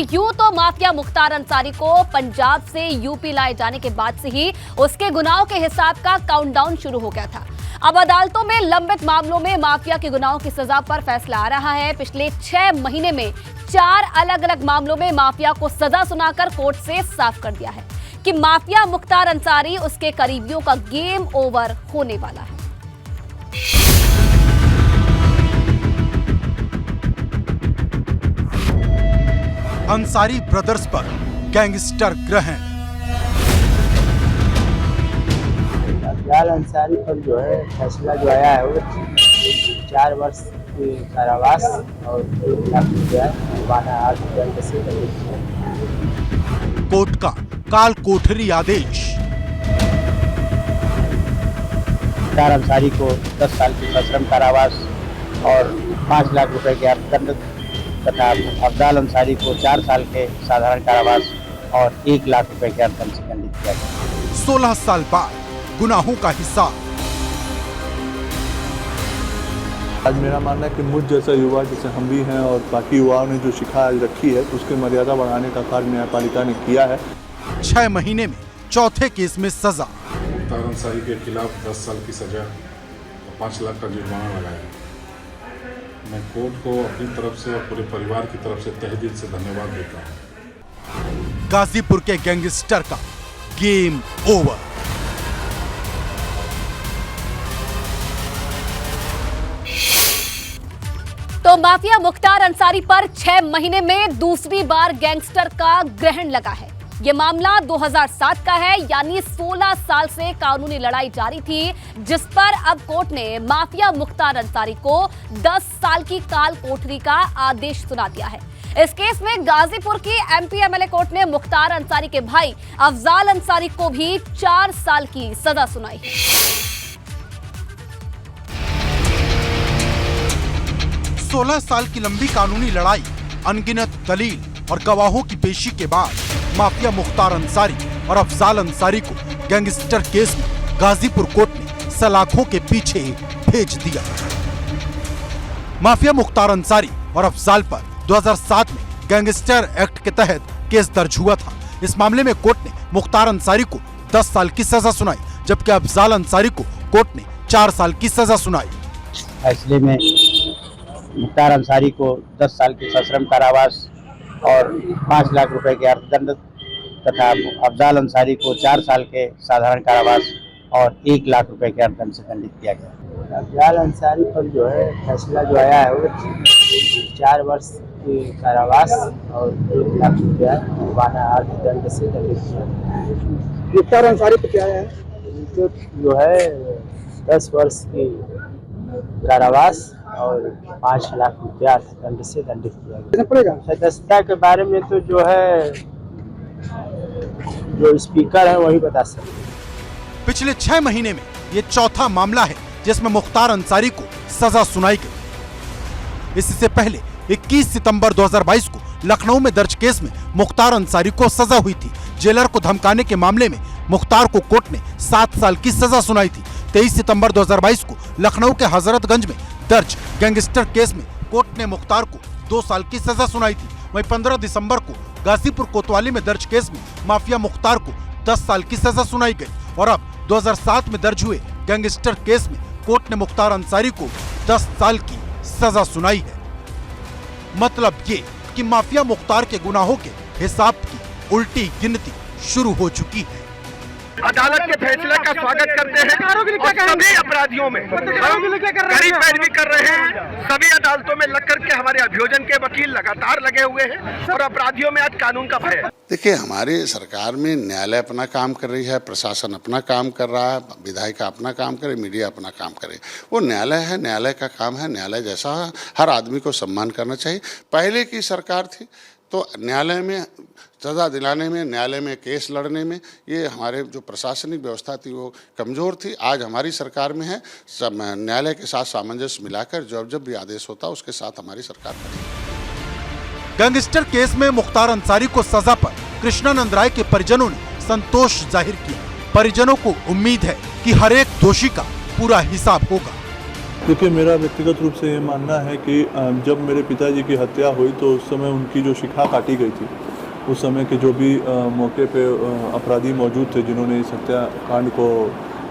यूं तो माफिया मुख्तार अंसारी को पंजाब से यूपी लाए जाने के बाद से ही उसके गुनाहों के हिसाब का काउंटडाउन शुरू हो गया था। अब अदालतों में लंबित मामलों में माफिया के गुनाहों की सजा पर फैसला आ रहा है। पिछले 6 महीने में 4 अलग अलग मामलों में माफिया को सजा सुनाकर कोर्ट से साफ कर दिया है कि माफिया मुख्तार अंसारी उसके करीबियों का गेम ओवर होने वाला है। अंसारी ब्रदर्स पर गैंगस्टर ग्रहण। अफजाल अंसारी पर जो है फैसला जो आया है वो 4 वर्ष की कारावास और 1 लाख रुपया जुर्माना आजीवन से। कोर्ट का काल कोठरी आदेश। मुख्तार अंसारी को 10 साल की सश्रम कारावास और 5 लाख रुपए के अर्थदंड तथा अफजाल अंसारी को 4 साल के साधारण कारावास और 1 लाख रुपए के अर्थदंड से दंडित किया गया। 16 साल बाद गुनाहों का हिसाब। आज मेरा मानना है कि मुझ जैसा युवा जैसे हम भी हैं और बाकी युवाओं ने जो शिक्षा रखी है उसकी मर्यादा बढ़ाने का कार्य न्यायपालिका ने किया है। 6 महीने में चौथे केस में सजा। मुख्तार अंसारी के खिलाफ 10 साल की सजा और 5 लाख का जुर्माना लगाया। मैं कोर्ट को अपनी तरफ से और पूरे परिवार की तरफ से तहे दिल से धन्यवाद देता हूँ। गाजीपुर के गैंगस्टर का गेम ओवर। तो माफिया मुख्तार अंसारी पर 6 महीने में दूसरी बार गैंगस्टर का ग्रहण लगा है। ये मामला 2007 का है, यानी 16 साल से कानूनी लड़ाई जारी थी, जिस पर अब कोर्ट ने माफिया मुख्तार अंसारी को 10 साल की काल कोठरी का आदेश सुना दिया है। इस केस में गाजीपुर की एमपी एमएलए कोर्ट ने मुख्तार अंसारी के भाई अफजाल अंसारी को भी 4 साल की सजा सुनाई है। 16 साल की लंबी कानूनी लड़ाई, अनगिनत दलील और गवाहों की पेशी के बाद माफिया मुख्तार अंसारी और अफजाल अंसारी को गैंगस्टर केस में गाजीपुर कोर्ट ने सलाखों के पीछे भेज दिया। माफिया मुख्तार अंसारी और अफजाल पर 2007 में गैंगस्टर एक्ट के तहत केस दर्ज हुआ था। इस मामले में कोर्ट ने मुख्तार अंसारी को 10 साल की सजा सुनाई, जबकि अफजाल अंसारी को कोर्ट ने 4 साल की सजा सुनाई। फैसले में मुख्तार अंसारी को 10 साल की सश्रम कारावास और 5 लाख रुपए के अर्थदंड तथा अफजाल अंसारी को 4 साल के साधारण कारावास और 1 लाख रुपए के अर्थदंड से दंडित किया गया। अफजाल अंसारी पर जो है फैसला जो आया है वो 4 वर्ष की कारावास और 1 लाख रुपया जुर्माना आजीवन से दंडित किया गया। मुख्तार अंसारी पर क्या है जो है 10 वर्ष की कारावास और 5 लाख रुपया दंड से दंडित किया गया। सदस्यता के बारे में तो जो है जो स्पीकर है वही बता सकते हैं। पिछले 6 महीने में ये चौथा मामला है जिसमें मुख्तार अंसारी को सजा सुनाई गई। इससे पहले 21 सितंबर 2022 को लखनऊ में दर्ज केस में मुख्तार अंसारी को सजा हुई थी। जेलर को धमकाने के मामले में मुख्तार को कोर्ट ने 7 साल की सजा सुनाई थी। 23 सितंबर 2022 को लखनऊ के हजरतगंज में दर्ज गैंगस्टर केस में कोर्ट ने मुख्तार को 2 साल की सजा सुनाई थी। वहीं 15 दिसंबर को गाजीपुर कोतवाली में दर्ज केस में माफिया मुख्तार को 10 साल की सजा सुनाई गई और अब 2007 में दर्ज हुए गैंगस्टर केस में कोर्ट ने मुख्तार अंसारी को 10 साल की सजा सुनाई है। मतलब ये कि माफिया मुख्तार के गुनाहों के हिसाब की उल्टी गिनती शुरू हो चुकी है। अदालत के फैसले का स्वागत करते हैं और सभी अपराधियों में कड़ी पैरवी कर रहे हैं। सभी अदालतों में लग करके हमारे अभियोजन के वकील लगातार लगे हुए हैं और अपराधियों में आज कानून का भय है। देखिए, हमारी सरकार में न्यायालय अपना काम कर रही है, प्रशासन अपना काम कर रहा है, विधायिका अपना काम करे, मीडिया अपना काम करे। वो न्यायालय है, न्यायालय का काम है, न्यायालय जैसा हर आदमी को सम्मान करना चाहिए। पहले की सरकार थी तो न्यायालय में सजा दिलाने में, न्यायालय में केस लड़ने में ये हमारे जो प्रशासनिक व्यवस्था थी वो कमज़ोर थी। आज हमारी सरकार में है, सब न्यायालय के साथ सामंजस्य मिलाकर जब भी आदेश होता है उसके साथ हमारी सरकार खड़ी। गैंगस्टर केस में मुख्तार अंसारी को सजा पर कृष्णानंद राय के परिजनों ने संतोष जाहिर किया। परिजनों को उम्मीद है कि हर एक दोषी का पूरा हिसाब होगा। देखिए, मेरा व्यक्तिगत रूप से ये मानना है कि जब मेरे पिताजी की हत्या हुई तो उस समय उनकी जो शिखा काटी गई थी, उस समय के जो भी मौके पे अपराधी मौजूद थे जिन्होंने इस हत्याकांड को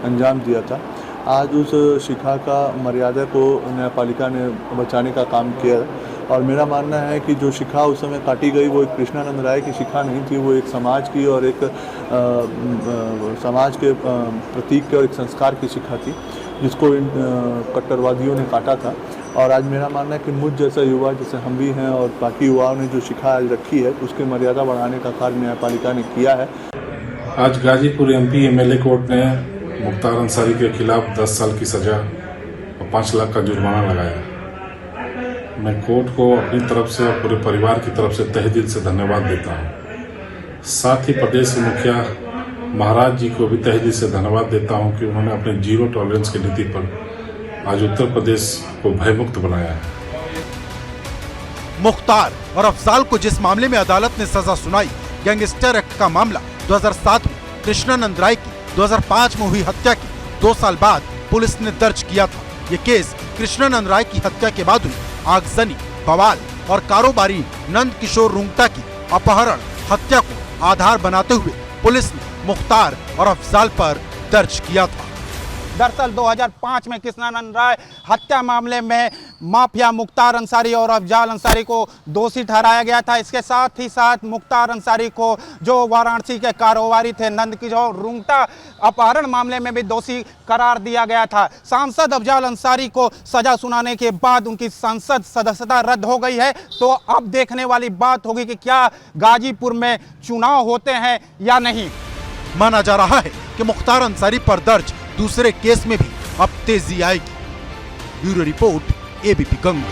अंजाम दिया था, आज उस शिखा का मर्यादा को न्यायपालिका ने बचाने का काम किया है। और मेरा मानना है कि जो शिखा उस समय काटी गई वो एक कृष्णानंद राय की शिखा नहीं थी, वो एक समाज की और एक समाज के प्रतीक के और एक संस्कार की शिखा थी जिसको इन कट्टरवादियों ने काटा था। और आज मेरा मानना है कि मुझ जैसा युवा, जैसे हम भी हैं और बाकी युवाओं ने जो शिखा आज रखी है उसकी मर्यादा बढ़ाने का कार्य न्यायपालिका ने किया है। आज गाजीपुर एमपी एमएलए कोर्ट ने मुख्तार अंसारी के खिलाफ 10 साल की सजा और 5 लाख का जुर्माना लगाया। मैं कोर्ट को अपनी तरफ से और पूरे परिवार की तरफ से तहे दिल से धन्यवाद देता हूँ। साथ ही प्रदेश के मुखिया महाराज जी को भी तहे दिल से धन्यवाद देता हूँ कि उन्होंने अपने जीरो टॉलरेंस की नीति पर आज उत्तर प्रदेश को भयमुक्त बनाया है। मुख्तार और अफजाल को जिस मामले में अदालत ने सजा सुनाई, गैंगस्टर एक्ट का मामला 2007 में कृष्णानंद राय की 2005 में हुई हत्या के 2 साल बाद पुलिस ने दर्ज किया था। ये केस कृष्णानंद राय की हत्या के बाद हुई आगजनी, बवाल और कारोबारी नंद किशोर रुंगटा की अपहरण हत्या को आधार बनाते हुए पुलिस ने मुख्तार और अफजाल पर दर्ज किया था। दरअसल 2005 में कृष्णानंद राय हत्या मामले में माफिया मुख्तार अंसारी और अफजाल अंसारी को दोषी ठहराया गया था। इसके साथ ही साथ मुख्तार अंसारी को जो वाराणसी के कारोबारी थे नंद किशोर रुंगटा अपहरण मामले में भी दोषी करार दिया गया था। सांसद अफजाल अंसारी को सजा सुनाने के बाद उनकी संसद सदस्यता रद्द हो गई है। तो अब देखने वाली बात होगी कि क्या गाजीपुर में चुनाव होते हैं या नहीं। माना जा रहा है कि मुख्तार अंसारी पर दर्ज दूसरे केस में भी अब तेजी आएगी। Bureau report, ABP Ganga.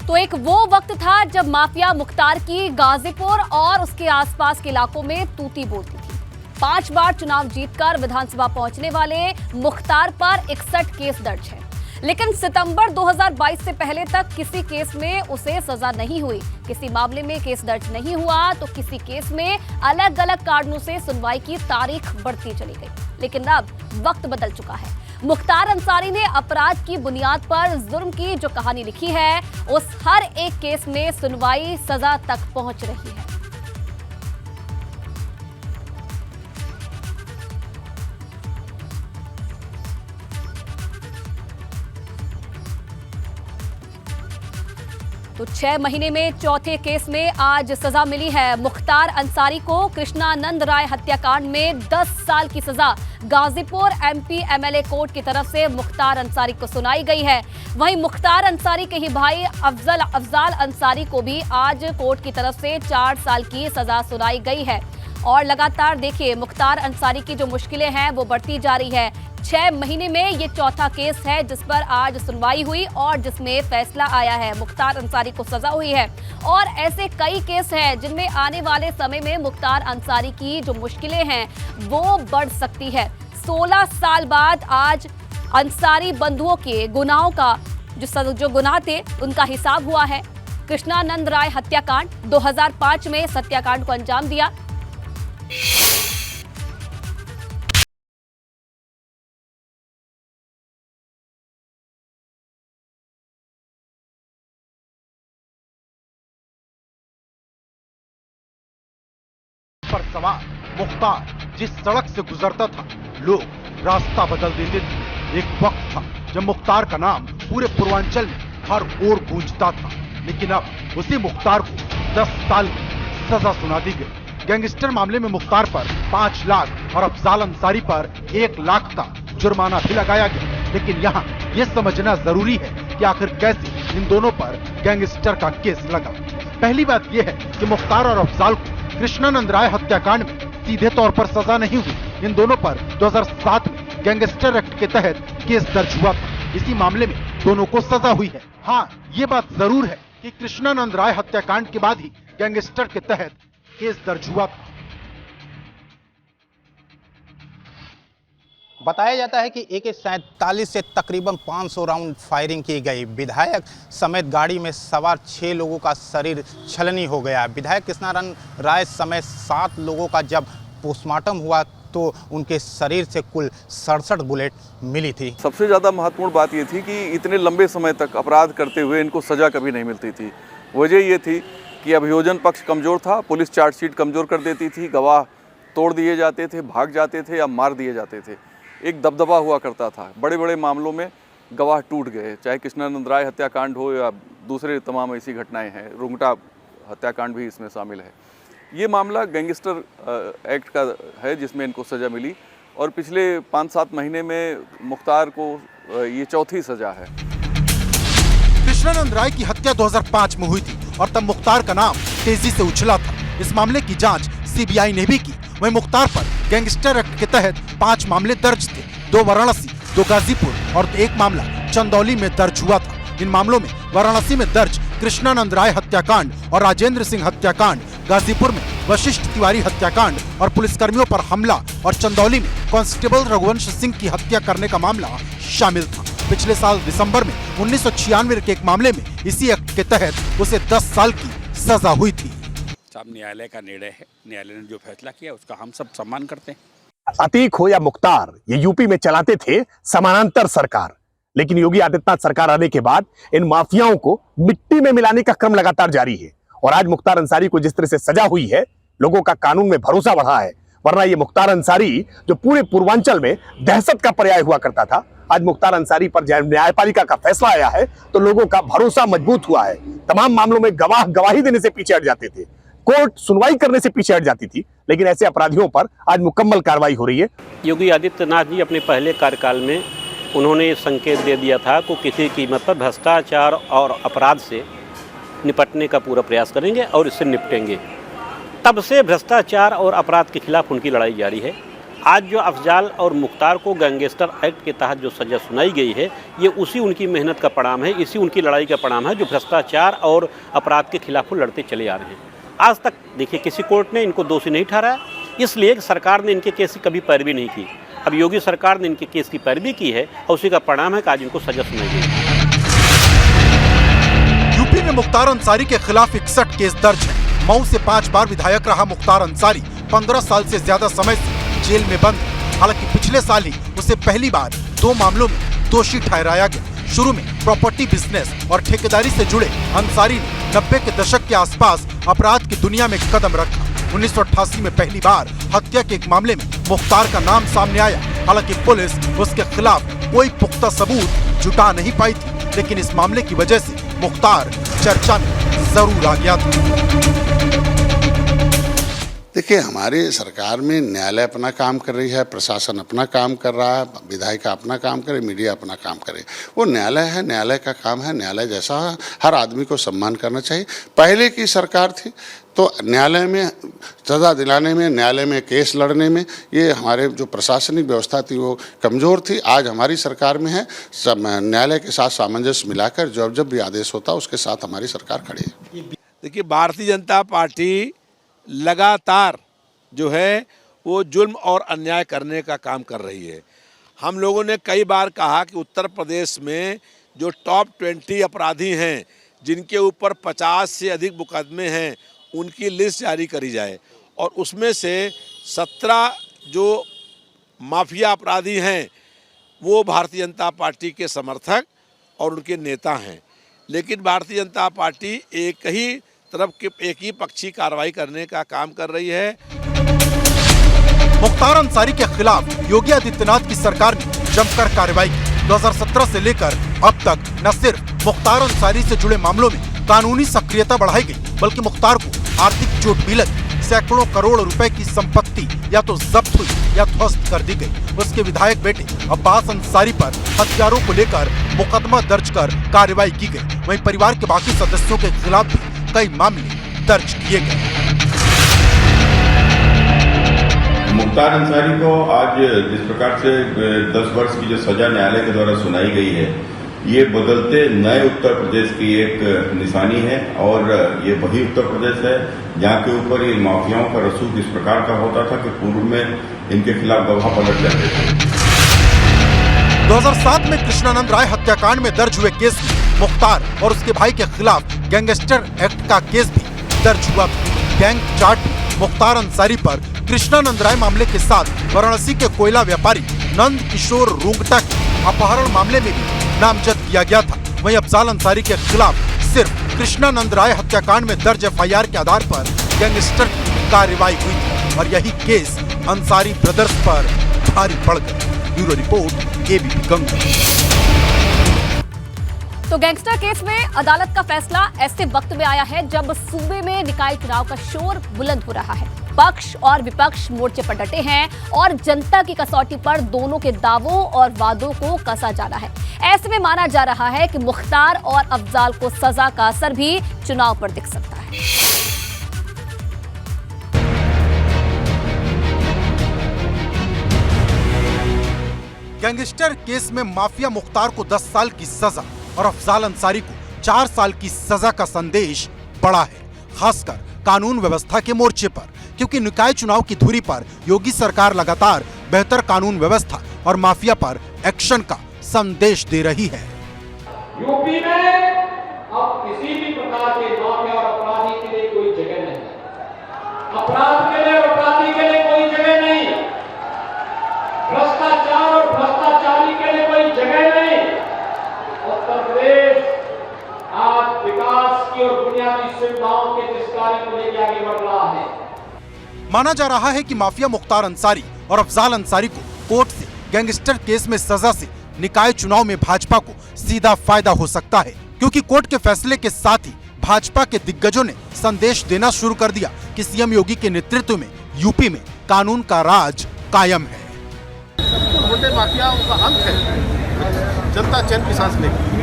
तो एक वो वक्त था जब माफिया मुख्तार की गाजीपुर और उसके आसपास के इलाकों में तूती बोलती थी। 5 बार चुनाव जीतकर विधानसभा पहुंचने वाले मुख्तार पर 61 केस दर्ज है, लेकिन सितंबर 2022 से पहले तक किसी केस में उसे सजा नहीं हुई। किसी मामले में केस दर्ज नहीं हुआ तो किसी केस में अलग अलग कारणों से सुनवाई की तारीख बढ़ती चली गई। लेकिन अब वक्त बदल चुका है। मुख्तार अंसारी ने अपराध की बुनियाद पर जुर्म की जो कहानी लिखी है, उस हर एक केस में सुनवाई सजा तक पहुंच रही है। तो 6 महीने में चौथे केस में आज सजा मिली है मुख्तार अंसारी को। कृष्णानंद राय हत्याकांड में 10 साल की सजा गाजीपुर एमपी एमएलए कोर्ट की तरफ से मुख्तार अंसारी को सुनाई गई है। वहीं मुख्तार अंसारी के ही भाई अफजाल अंसारी को भी आज कोर्ट की तरफ से 4 साल की सजा सुनाई गई है। और लगातार देखिए मुख्तार अंसारी की जो मुश्किलें हैं वो बढ़ती जा रही है। 6 महीने में ये चौथा केस है जिस पर आज सुनवाई हुई और जिसमें फैसला आया है, मुख्तार अंसारी को सजा हुई है। और ऐसे कई केस हैं जिनमें आने वाले समय में मुख्तार अंसारी की जो मुश्किलें हैं वो बढ़ सकती है। 16 साल बाद आज अंसारी बंधुओं के गुनाहों का जो गुनाह थे उनका हिसाब हुआ है। कृष्णानंद राय हत्याकांड 2005 में इस हत्याकांड को अंजाम दिया। पर सवार मुख्तार जिस सड़क से गुजरता था लोग रास्ता बदल देते थे। एक वक्त था जब मुख्तार का नाम पूरे पूर्वांचल में हर ओर गूंजता था, लेकिन अब उसी मुख्तार को 10 साल की सजा सुना दी गई। गैंगस्टर मामले में मुख्तार पर 5 लाख और अफजाल अंसारी पर 1 लाख का जुर्माना भी लगाया गया। लेकिन यहाँ ये समझना जरूरी है कि आखिर कैसे इन दोनों पर गैंगस्टर का केस लगा। पहली बात यह है कि मुख्तार और अफजाल को कृष्णानंद राय हत्याकांड में सीधे तौर पर सजा नहीं हुई। इन दोनों पर 2007 में गैंगस्टर एक्ट के तहत केस दर्ज हुआ था। इसी मामले में दोनों को सजा हुई है। हाँ, ये बात जरूर है कि कृष्णानंद राय हत्याकांड के बाद ही गैंगस्टर के तहत केस दर्ज हुआ था। बताया जाता है कि AK-47 से तकरीबन 500 राउंड फायरिंग की गई। विधायक समेत गाड़ी में सवार 6 लोगों का शरीर छलनी हो गया। विधायक कृष्णानंद राय समेत 7 लोगों का जब पोस्टमार्टम हुआ तो उनके शरीर से कुल 67 बुलेट मिली थी। सबसे ज़्यादा महत्वपूर्ण बात ये थी कि इतने लंबे समय तक अपराध करते हुए इनको सज़ा कभी नहीं मिलती थी। वजह ये थी कि अभियोजन पक्ष कमज़ोर था, पुलिस चार्जशीट कमज़ोर कर देती थी, गवाह तोड़ दिए जाते थे, भाग जाते थे या मार दिए जाते थे। एक दबदबा हुआ करता था। बड़े बड़े मामलों में गवाह टूट गए, चाहे कृष्णानंद राय हत्याकांड हो या दूसरे तमाम ऐसी घटनाएं हैं, रुंगटा हत्याकांड भी इसमें शामिल है। ये मामला गैंगस्टर एक्ट का है जिसमें इनको सज़ा मिली और पिछले 5-7 महीने में मुख्तार को ये चौथी सज़ा है। कृष्णानंद राय की हत्या 2005 में हुई थी और तब मुख्तार का नाम तेजी से उछला था। इस मामले की जांच सीबीआई ने भी की। वहीं मुख्तार पर गैंगस्टर एक्ट के तहत 5 मामले दर्ज थे, 2 वाराणसी, 2 गाजीपुर और 1 मामला चंदौली में दर्ज हुआ था। इन मामलों में वाराणसी में दर्ज कृष्णानंद राय हत्याकांड और राजेंद्र सिंह हत्याकांड, गाजीपुर में वशिष्ठ तिवारी हत्याकांड और पुलिसकर्मियों पर हमला और चंदौली में कांस्टेबल रघुवंश सिंह की हत्या करने का मामला शामिल था। पिछले साल दिसंबर में 1996 के एक मामले में इसी एक्ट के तहत उसे 10 साल की सजा हुई थी। साहब न्यायालय का निर्णय है, न्यायालय ने जो फैसला किया उसका हम सब सम्मान करते हैं। अतीक हो या मुख्तार, ये यूपी में चलाते थे समानांतर सरकार, लेकिन योगी आदित्यनाथ सरकार आने के बाद इन माफियाओं को मिट्टी में मिलाने का क्रम लगातार जारी है। और आज मुख्तार अंसारी को जिस तरह से सजा हुई है, लोगों का कानून में भरोसा बढ़ा है। वरना ये मुख्तार अंसारी जो पूरे पूर्वांचल में दहशत का पर्याय हुआ करता था, आज मुख्तार अंसारी पर जब न्यायपालिका का फैसला आया है तो लोगों का भरोसा मजबूत हुआ है। तमाम मामलों में गवाह गवाही देने से पीछे हट जाते थे, कोर्ट सुनवाई करने से पीछे हट जाती थी, लेकिन ऐसे अपराधियों पर आज मुकम्मल कार्रवाई हो रही है। योगी आदित्यनाथ जी अपने पहले कार्यकाल में उन्होंने संकेत दे दिया था कि किसी कीमत पर भ्रष्टाचार और अपराध से निपटने का पूरा प्रयास करेंगे और इससे निपटेंगे। तब से भ्रष्टाचार और अपराध के खिलाफ उनकी लड़ाई जारी है। आज जो अफजाल और मुख्तार को गैंगस्टर एक्ट के तहत जो सज़ा सुनाई गई है, ये उसी उनकी मेहनत का परिणाम है, इसी उनकी लड़ाई का परिणाम है जो भ्रष्टाचार और अपराध के खिलाफ वो लड़ते चले आ रहे हैं। आज तक देखिए किसी कोर्ट ने इनको दोषी नहीं ठहराया, इसलिए कि सरकार ने इनके केस की कभी पैरवी नहीं की। अब योगी सरकार ने इनके केस की पैरवी की है और उसी का परिणाम है कि आज इनको सजा सुनाई गई। यूपी में मुख्तार अंसारी के खिलाफ 61 केस दर्ज है। मऊ से 5 बार विधायक रहा मुख्तार अंसारी 15 साल से ज्यादा समय से जेल में बंद। हालांकि पिछले साल ही उसे पहली बार 2 मामलों में दोषी ठहराया गया। शुरू में प्रॉपर्टी बिजनेस और ठेकेदारी से जुड़े अंसारी ने 90 के दशक के आसपास अपराध की दुनिया में कदम रखा। 1988 में पहली बार हत्या के एक मामले में मुख्तार का नाम सामने आया। हालांकि पुलिस उसके खिलाफ कोई पुख्ता सबूत जुटा नहीं पाई थी, लेकिन इस मामले की वजह से मुख्तार चर्चा में जरूर आ गया था। देखिए, हमारी सरकार में न्यायालय अपना काम कर रही है, प्रशासन अपना काम कर रहा है, विधायिका अपना काम करे, मीडिया अपना काम करे। वो न्यायालय है, न्यायालय का काम है, न्यायालय जैसा हर आदमी को सम्मान करना चाहिए। पहले की सरकार थी तो न्यायालय में सज़ा दिलाने में, न्यायालय में केस लड़ने में ये हमारे जो प्रशासनिक व्यवस्था थी वो कमज़ोर थी। आज हमारी सरकार में है, सब न्यायालय के साथ सामंजस्य मिलाकर जब जब भी आदेश होता उसके साथ हमारी सरकार खड़ी है। देखिए, भारतीय जनता पार्टी लगातार जो है वो जुल्म और अन्याय करने का काम कर रही है। हम लोगों ने कई बार कहा कि उत्तर प्रदेश में जो टॉप 20 अपराधी हैं जिनके ऊपर 50 से अधिक मुकदमे हैं, उनकी लिस्ट जारी करी जाए और उसमें से 17 जो माफिया अपराधी हैं वो भारतीय जनता पार्टी के समर्थक और उनके नेता हैं। लेकिन भारतीय जनता पार्टी एक ही पक्षी कार्रवाई करने का काम कर रही है। मुख्तार अंसारी के खिलाफ योगी आदित्यनाथ की सरकार ने जमकर कार्रवाई की। 2017 से लेकर अब तक न सिर्फ मुख्तार अंसारी से जुड़े मामलों में कानूनी सक्रियता बढ़ाई गई, बल्कि मुख्तार को आर्थिक चोट भी लगी। सैकड़ों करोड़ रुपए की संपत्ति या तो जब्त हुई या ध्वस्त कर दी गई। उसके विधायक बेटे अब्बास अंसारी पर हथियारों को लेकर मुकदमा दर्ज कर कार्रवाई की गई। वहीं परिवार के बाकी सदस्यों के खिलाफ भी कई मामले दर्ज किए गए। मुख्तार अंसारी को आज जिस प्रकार से 10 वर्ष की जो सजा न्यायालय के द्वारा सुनाई गई है, ये बदलते नए उत्तर प्रदेश की एक निशानी है और ये वही उत्तर प्रदेश है जहाँ के ऊपर ये माफियाओं का रसूख इस प्रकार का होता था कि पूर्व में इनके खिलाफ गवाह पलट जाते थे। 2007 में कृष्णानंद राय हत्याकांड में दर्ज हुए केस में मुख्तार और उसके भाई के खिलाफ गैंगस्टर एक्ट का केस भी दर्ज हुआ। गैंग चार्ट मुख्तार अंसारी पर कृष्णानंद राय मामले के साथ वाराणसी के कोयला व्यापारी नंद किशोर रुंगटा के अपहरण मामले में भी नामजद किया गया था। वहीं अफजाल अंसारी के खिलाफ सिर्फ कृष्णानंद राय हत्याकांड में दर्ज एफआईआर के आधार पर गैंगस्टर की कार्रवाई हुई थी और यही केस अंसारी ब्रदर्स पर भारी पड़ गया। Bureau report, ABP Ganga. तो गैंगस्टर केस में अदालत का फैसला ऐसे वक्त में आया है जब सूबे में निकाय चुनाव का शोर बुलंद हो रहा है। पक्ष और विपक्ष मोर्चे पर डटे हैं और जनता की कसौटी पर दोनों के दावों और वादों को कसा जाना है। ऐसे में माना जा रहा है कि मुख्तार और अफजाल को सजा का असर भी चुनाव पर दिख सकता है। गैंगस्टर केस में माफिया मुख्तार को 10 साल की सजा और अफजाल अंसारी को 4 साल की सजा का संदेश बड़ा है, खासकर कानून व्यवस्था के मोर्चे पर, क्योंकि निकाय चुनाव की धुरी पर योगी सरकार लगातार बेहतर कानून व्यवस्था और माफिया पर एक्शन का संदेश दे रही है। यूपी में अब किसी भी प्रकार के माफिया और अपराधी के लिए कोई जगह नहीं, अपराध के लिए और अपराधी के लिए कोई जगह नहीं, भ्रष्टाचार और भ्रष्टाचारी के लिए कोई जगह नहीं। उत्तर प्रदेश आज विकास की और बुनियादी सुविधाओं के निस्तारण को लेकर आगे बढ़ रहा है। माना जा रहा है कि माफिया मुख्तार अंसारी और अफजाल अंसारी को कोर्ट से गैंगस्टर केस में सजा से निकाय चुनाव में भाजपा को सीधा फायदा हो सकता है, क्योंकि कोर्ट के फैसले के साथ ही भाजपा के दिग्गजों ने संदेश देना शुरू कर दिया कि सीएम योगी के नेतृत्व में यूपी में कानून का राज कायम है। मोटे माफियाओं का अंत है, जनता चैन की सांस लेगी।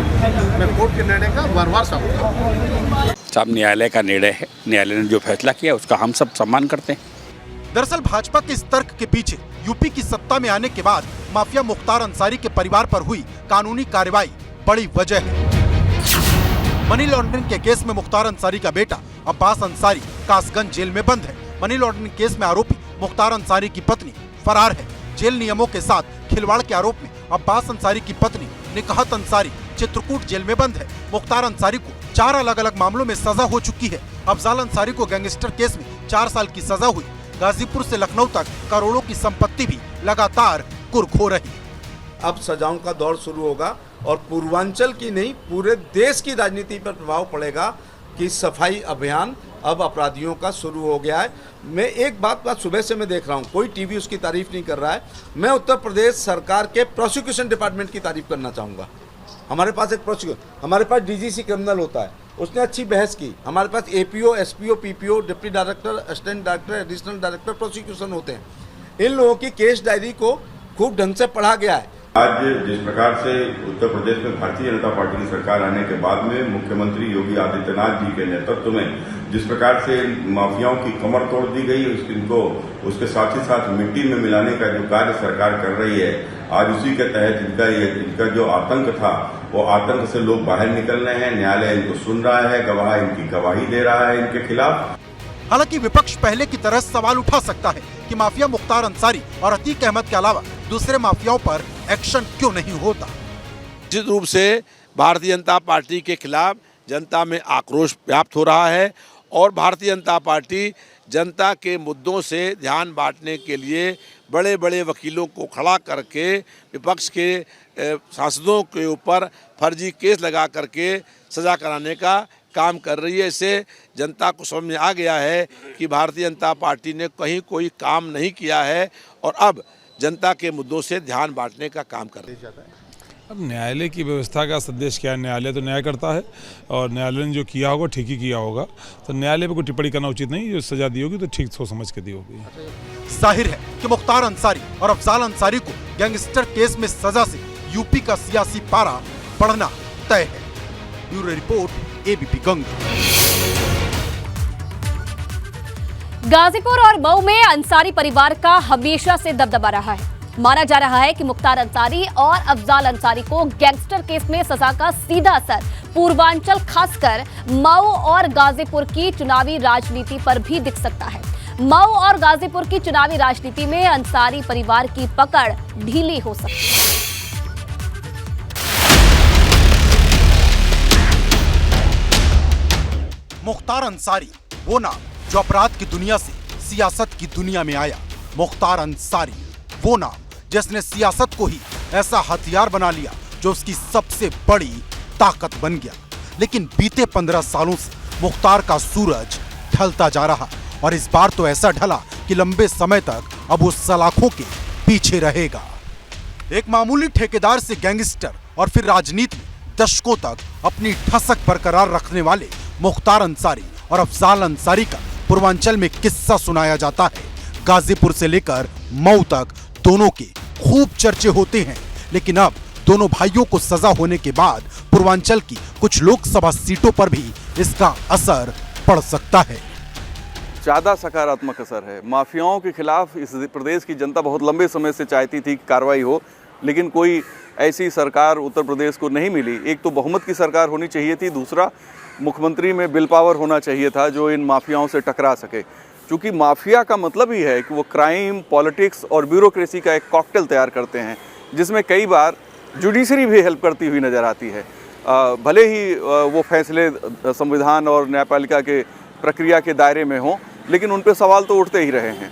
मैं कोर्ट के निर्णय का बार-बार साहब न्यायालय का निर्णय है, न्यायालय ने जो फैसला किया उसका हम सब सम्मान करते हैं। दरअसल भाजपा के इस तर्क के पीछे यूपी की सत्ता में आने के बाद माफिया मुख्तार अंसारी के परिवार पर हुई कानूनी कार्रवाई बड़ी वजह है। मनी लॉन्ड्रिंग के केस में मुख्तार अंसारी का बेटा अब्बास अंसारी कासगंज जेल में बंद है। मनी लॉन्ड्रिंग केस में आरोपी मुख्तार अंसारी की पत्नी फरार है। जेल नियमों के साथ खिलवाड़ के आरोप में अब्बास अंसारी की पत्नी निकहत अंसारी चित्रकूट जेल में बंद है। मुख्तार अंसारी को 4 अलग अलग मामलों में सजा हो चुकी है। अफजाल अंसारी को गैंगस्टर केस में 4 साल की सजा हुई। गाजीपुर से लखनऊ तक करोड़ों की संपत्ति भी लगातार कुर्क हो रही। अब सजाओं का दौर शुरू होगा और पूर्वांचल की नहीं पूरे देश की राजनीति पर प्रभाव पड़ेगा कि सफाई अभियान अब अपराधियों का शुरू हो गया है। मैं एक बात सुबह से मैं देख रहा हूँ, कोई टीवी उसकी तारीफ नहीं कर रहा है। मैं उत्तर प्रदेश सरकार के प्रोसिक्यूशन डिपार्टमेंट की तारीफ करना चाहूँगा। हमारे पास एक प्रोसिक्यूशन, हमारे पास डीजीसी क्रिमिनल होता है, उसने अच्छी बहस की। हमारे पास APO, SPO, PPO, deputy director, assistant director, additional director prosecution होते हैं। इन लोगों की केस डायरी को खूब ढंग से पढ़ा गया है। आज जिस प्रकार से उत्तर प्रदेश में भारतीय जनता पार्टी की सरकार आने के बाद में मुख्यमंत्री योगी आदित्यनाथ जी के नेतृत्व में जिस प्रकार से माफियाओं की कमर तोड़ दी गई, इनको उसके साथ ही साथ मिट्टी में मिलाने का जो कार्य सरकार कर रही है, आज उसी के तहत इनका जो आतंक था वो आतंक से लोग बाहर निकल रहे हैं। न्यायालय इनको सुन रहा है, गवाह इनकी गवाही दे रहा है इनके खिलाफ। हालांकि विपक्ष पहले की तरह सवाल उठा सकता है कि माफिया मुख्तार अंसारी और अतीक अहमद के अलावा दूसरे माफियाओं पर एक्शन क्यों नहीं होता। निश्चित रूप से भारतीय जनता पार्टी के खिलाफ जनता में आक्रोश व्याप्त हो रहा है और भारतीय जनता पार्टी जनता के मुद्दों से ध्यान बांटने के लिए बड़े बड़े वकीलों को खड़ा करके विपक्ष के सांसदों के ऊपर फर्जी केस लगा करके सजा कराने का काम कर रही है। इससे जनता को समझ में आ गया है कि भारतीय जनता पार्टी ने कहीं कोई काम नहीं किया है और अब जनता के मुद्दों से ध्यान बांटने का काम कर रही है। अब न्यायालय की व्यवस्था का संदेश क्या है? न्यायालय तो न्याय करता है और न्यायालय ने जो किया होगा ठीक ही किया होगा, तो न्यायालय पर कोई टिप्पणी करना उचित नहीं। जो सजा दी होगी तो ठीक सोच समझ के दी होगी। जाहिर है कि मुख्तार अंसारी और अफजाल अंसारी को गैंगस्टर केस में सजा से यूपी का सियासी पारा बढ़ना तय है। Bureau report, ABP Ganga. Ghazipur और मऊ में अंसारी परिवार का हमेशा से दबदबा रहा है। माना जा रहा है कि मुख्तार अंसारी और अफजाल अंसारी को गैंगस्टर केस में सजा का सीधा असर पूर्वांचल खासकर मऊ और गाजीपुर की चुनावी राजनीति पर भी दिख सकता है। मऊ और गाजीपुर की चुनावी राजनीति में अंसारी परिवार की पकड़ ढीली हो सकती है। मुख्तार अंसारी वो नाम जो अपराध की दुनिया से सियासत की दुनिया में आया मुख्तार अंसारी, वो नाम जिसने सियासत को ही ऐसा हथियार बना लिया जो उसकी सबसे बड़ी ताकत बन गया। लेकिन बीते 15 सालों से मुख्तार का सूरज ढलता जा रहा और इस बार तो ऐसा ढला कि लंबे समय तक अब वो सलाखों के पीछे रहेगा। एक मामूली ठेकेदार से गैंगस्टर और फिर राजनीति में दशकों तक अपनी ठसक बरकरार रखने वाले मुख्तार अंसारी और अफजाल अंसारी का पूर्वांचल में किस्सा सुनाया जाता है। गाजीपुर से लेकर मऊ तक दोनों के खूब चर्चे होते हैं, लेकिन अब दोनों भाइयों को सजा होने के बाद पूर्वांचल की कुछ लोकसभा सीटों पर भी इसका असर पड़ सकता है। ज़्यादा सकारात्मक असर है। माफियाओं के खिलाफ इस प्रदेश की जनता बहुत लंबे समय से चाहती थी कि कार्रवाई हो, लेकिन कोई ऐसी सरकार उत्तर प्रदेश को नहीं मिली। एक तो बहुमत की सरकार होनी चाहिए थी, दूसरा मुख्यमंत्री में विल पावर होना चाहिए था जो इन माफियाओं से टकरा सके। क्योंकि माफिया का मतलब ही है कि वो क्राइम, पॉलिटिक्स और ब्यूरोक्रेसी का एक कॉकटेल तैयार करते हैं, जिसमें कई बार जुडिशरी भी हेल्प करती हुई नज़र आती है। भले ही वो फैसले संविधान और न्यायपालिका के प्रक्रिया के दायरे में हों, लेकिन उन पे सवाल तो उठते ही रहे हैं।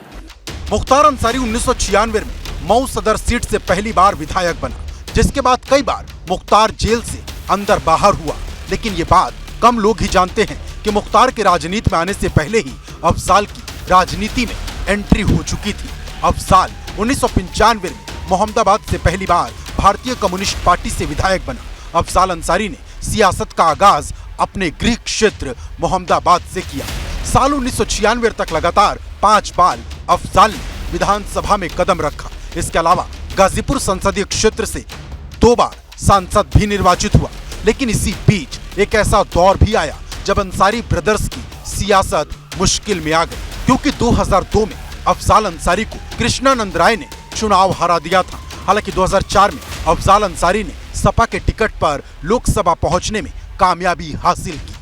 मुख्तार अंसारी 1996 में मऊ सदर सीट से पहली बार विधायक बना, जिसके बाद कई बार मुख्तार जेल से अंदर बाहर हुआ। लेकिन ये बात कम लोग ही जानते हैं कि मुख्तार के राजनीति में आने से पहले ही अफजाल की राजनीति में एंट्री हो चुकी थी। अफजाल 1995 में मोहम्मदाबाद से पहली बार भारतीय कम्युनिस्ट पार्टी से विधायक बना। अफजाल अंसारी ने सियासत का आगाज अपने गृह क्षेत्र मोहम्मदाबाद से किया। साल 1996 तक लगातार 5 बार अफजाल ने विधानसभा में कदम रखा। इसके अलावा गाजीपुर संसदीय क्षेत्र से 2 बार सांसद भी निर्वाचित हुआ। लेकिन इसी बीच एक ऐसा दौर भी आया जब अंसारी ब्रदर्स की सियासत मुश्किल में आ गई, क्योंकि 2002 में अफजाल अंसारी को कृष्णानंद राय ने चुनाव हरा दिया था। हालांकि 2004 में अफजाल अंसारी ने सपा के टिकट पर लोकसभा पहुंचने में कामयाबी हासिल की।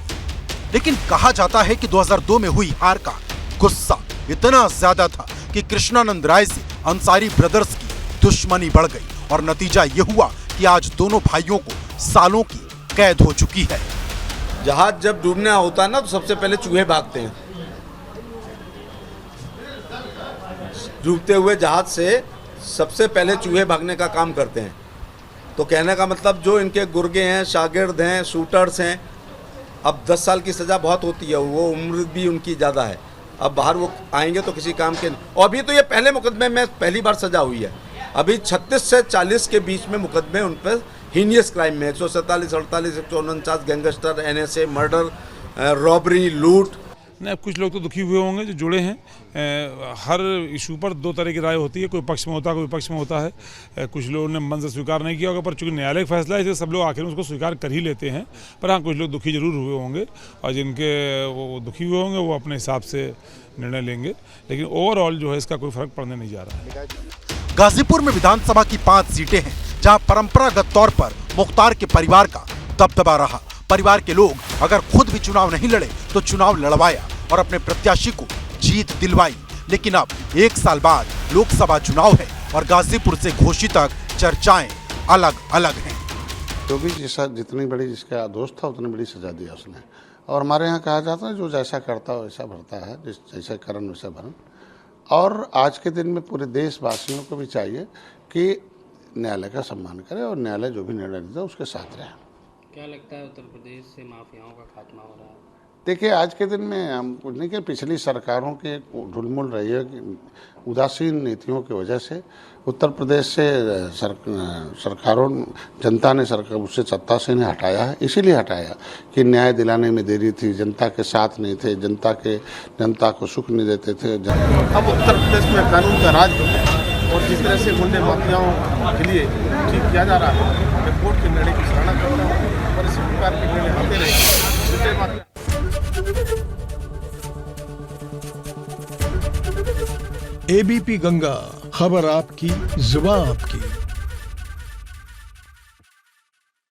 लेकिन कहा जाता है कि 2002 में हुई हार का गुस्सा इतना ज्यादा था कि कृष्णानंद राय से अंसारी ब्रदर्स की दुश्मनी बढ़ गई और नतीजा ये हुआ कि आज दोनों भाइयों को सालों की कैद हो चुकी है। जहाज जब डूबना होता है ना, तो सबसे पहले चूहे भागते हैं। डूबते हुए जहाज से सबसे पहले चूहे भागने का काम करते हैं। तो कहने का मतलब जो इनके गुर्गे हैं, शागिर्द हैं, शूटर्स हैं, अब 10 साल की सज़ा बहुत होती है, वो उम्र भी उनकी ज़्यादा है। अब बाहर वो आएंगे तो किसी काम के नहीं। और अभी तो ये पहले मुकदमे में पहली बार सज़ा हुई है। अभी 36 से 40 के बीच में मुकदमे उन पर हीनियस क्राइम में 147, 48, 149 गैंगस्टर, NSA, मर्डर, रॉबरी, लूट। नहीं, कुछ लोग तो दुखी हुए होंगे जो जुड़े हैं। हर इशू पर 2 तरह की राय होती है, कोई पक्ष में होता है, कोई विपक्ष में होता है। कुछ लोगों ने मन से स्वीकार नहीं किया होगा, पर चूंकि न्यायालय का फैसला है इसलिए सब लोग आखिर में उसको स्वीकार कर ही लेते हैं। पर हाँ, कुछ लोग दुखी जरूर हुए होंगे और जिनके वो दुखी हुए होंगे वो अपने हिसाब से निर्णय लेंगे। लेकिन ओवरऑल जो है इसका कोई फर्क पड़ने नहीं जा रहा है। गाजीपुर में विधानसभा की 5 सीटें हैं जहां परंपरागत तौर पर मुख्तार के परिवार का दबदबा रहा। परिवार के लोग अगर खुद भी चुनाव नहीं लड़े तो चुनाव लड़वाया और अपने प्रत्याशी को जीत दिलवाई। लेकिन अब 1 साल बाद लोकसभा चुनाव है और गाजीपुर से घोषित तक चर्चाएं अलग अलग हैं। जो भी जैसा जितनी बड़ी जिसका दोस्त था उतनी बड़ी सजा दी उसने। और हमारे यहाँ कहा जाता है जो जैसा करता है वैसा भरता है, जैसे करन वैसा भरन। और आज के दिन में पूरे देशवासियों को भी चाहिए कि न्यायालय का सम्मान करें और न्यायालय जो भी निर्णय देता है उसके साथ रहे। क्या लगता है उत्तर प्रदेश से माफियाओं का खात्मा हो रहा है? देखिए, आज के दिन में हम कुछ नहीं कि पिछली सरकारों के ढुलमुल रही है कि उदासीन नीतियों की वजह से उत्तर प्रदेश से सरकारों जनता ने सरकार उससे सत्ता से इन्हें हटाया है। इसीलिए हटाया कि न्याय दिलाने में देरी थी, जनता के साथ नहीं थे, जनता को सुख नहीं देते थे। अब उत्तर प्रदेश में कानून का राज और जिस तरह से गुंडे माफियाओं के लिए ठीक किया जा रहा है, मैं कोर्ट के निर्णय की सराहना करता हूँ और इस प्रकार के निर्णय होते रहे। ABP गंगा, खबर आपकी, जुबान आपकी।